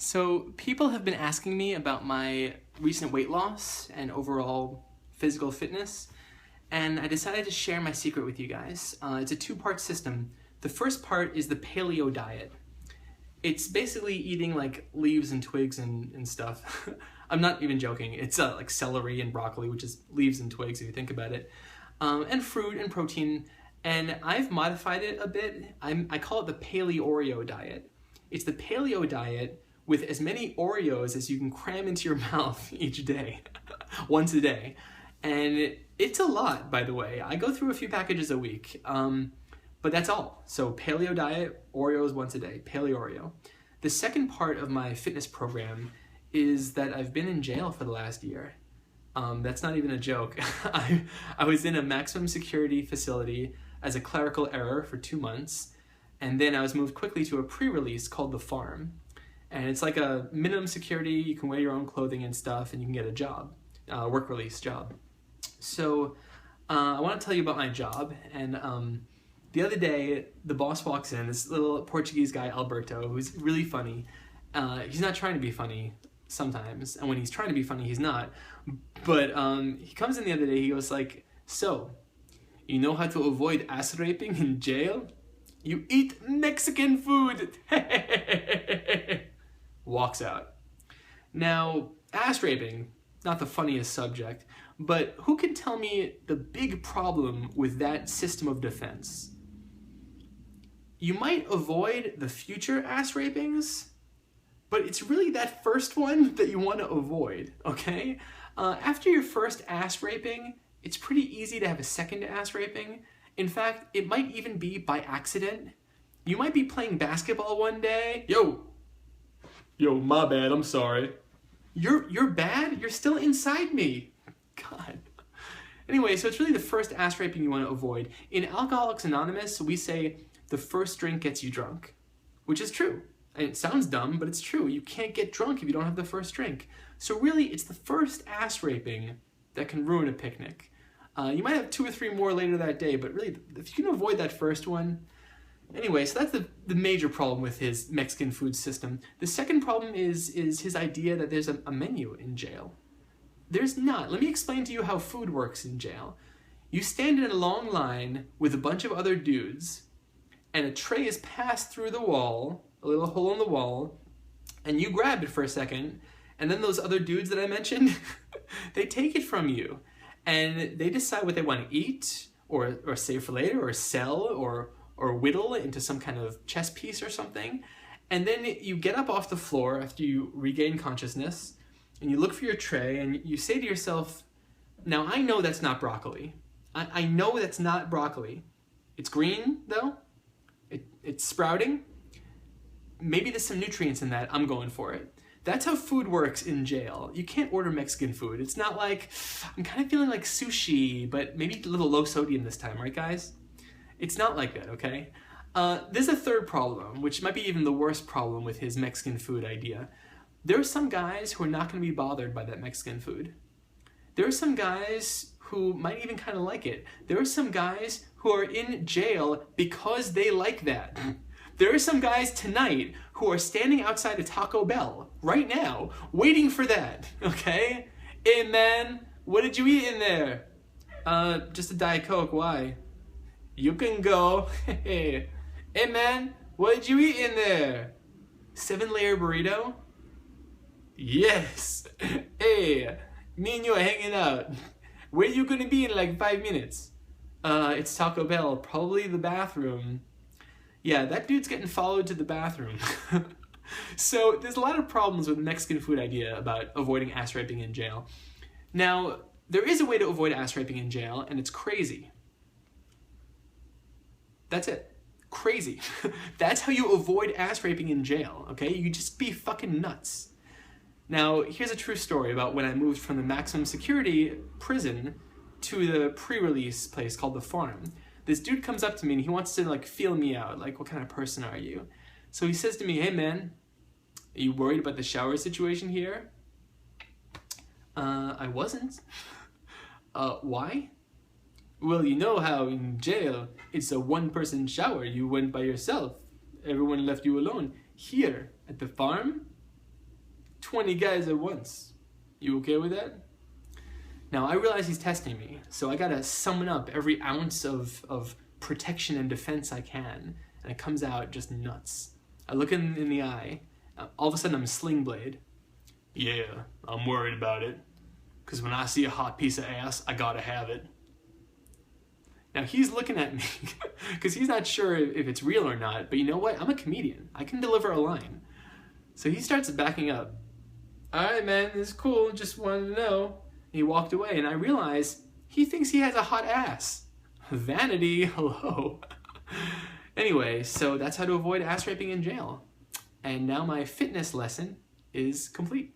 So people have been asking me about my recent weight loss and overall physical fitness, and I decided to share my secret with you guys. It's a two-part system. The first part is the paleo diet. It's basically eating like leaves and twigs and stuff. I'm not even joking. It's like celery and broccoli, which is leaves and twigs if you think about it, and fruit and protein. And I've modified it a bit. I call it the Paleoreo diet. It's the paleo diet with as many Oreos as you can cram into your mouth each day, once a day. And it's a lot, by the way. I go through a few packages a week, but that's all. So paleo diet, Oreos once a day, Paleoreo. The second part of my fitness program is that I've been in jail for the last year. That's not even a joke. I was in a maximum security facility as a clerical error for 2 months, and then I was moved quickly to a pre-release called The Farm. And it's like a minimum security, you can wear your own clothing and stuff, and you can get a job, work release job. So I want to tell you about my job, and the other day, the boss walks in, this little Portuguese guy, Alberto, who's really funny. He's not trying to be funny sometimes, and when he's trying to be funny, he's not. But he comes in the other day, he goes like, "So, you know how to avoid ass raping in jail? You eat Mexican food." Walks out. Now, ass raping, not the funniest subject, but who can tell me the big problem with that system of defense? You might avoid the future ass rapings, but it's really that first one that you want to avoid, okay? After your first ass raping, it's pretty easy to have a second ass raping. In fact, it might even be by accident. You might be playing basketball one day. Yo, my bad, I'm sorry. You're bad? You're still inside me. God. Anyway, so it's really the first ass raping you want to avoid. In Alcoholics Anonymous, we say the first drink gets you drunk, which is true. And it sounds dumb, but it's true. You can't get drunk if you don't have the first drink. So really, it's the first ass raping that can ruin a picnic. You might have 2 or 3 more later that day, but really, if you can avoid that first one. Anyway, so that's the major problem with his Mexican food system. The second problem is his idea that there's a menu in jail. There's not. Let me explain to you how food works in jail. You stand in a long line with a bunch of other dudes, and a tray is passed through the wall, a little hole in the wall, and you grab it for a second, and then those other dudes that I mentioned, they take it from you, and they decide what they want to eat, or save for later, or sell, or whittle into some kind of chess piece or something. And then you get up off the floor after you regain consciousness, and you look for your tray, and you say to yourself, now I know that's not broccoli. I know that's not broccoli. It's green, though. It's sprouting. Maybe there's some nutrients in that. I'm going for it. That's how food works in jail. You can't order Mexican food. It's not like, I'm kind of feeling like sushi, but maybe a little low sodium this time, right guys? It's not like that, okay? There's a third problem, which might be even the worst problem with his Mexican food idea. There are some guys who are not going to be bothered by that Mexican food. There are some guys who might even kind of like it. There are some guys who are in jail because they like that. There are some guys tonight who are standing outside a Taco Bell right now, waiting for that, okay? Hey man, what did you eat in there? Just a Diet Coke, why? You can go. Hey man, what did you eat in there? 7-layer burrito? Yes. Hey, me and you are hanging out. Where you gonna be in like 5 minutes? It's Taco Bell, probably the bathroom. Yeah, that dude's getting followed to the bathroom. So there's a lot of problems with the Mexican food idea about avoiding ass raping in jail. Now, there is a way to avoid ass raping in jail, and it's crazy. That's it. Crazy. That's how you avoid ass raping in jail, okay? You just be fucking nuts. Now, here's a true story about when I moved from the maximum security prison to the pre-release place called The Farm. This dude comes up to me and he wants to like feel me out, like, what kind of person are you? So he says to me, hey man, are you worried about the shower situation here? I wasn't. Why? Well, you know how in jail, it's a 1-person shower. You went by yourself. Everyone left you alone. Here, at the farm, 20 guys at once. You okay with that? Now, I realize he's testing me, so I gotta summon up every ounce of protection and defense I can, and it comes out just nuts. I look him in the eye, all of a sudden I'm Sling Blade. Yeah, I'm worried about it, because when I see a hot piece of ass, I gotta have it. Now he's looking at me, because he's not sure if it's real or not, but you know what? I'm a comedian. I can deliver a line. So he starts backing up. Alright man, this is cool, just wanted to know. He walked away, and I realized he thinks he has a hot ass. Vanity, hello. Anyway, so that's how to avoid ass raping in jail. And now my fitness lesson is complete.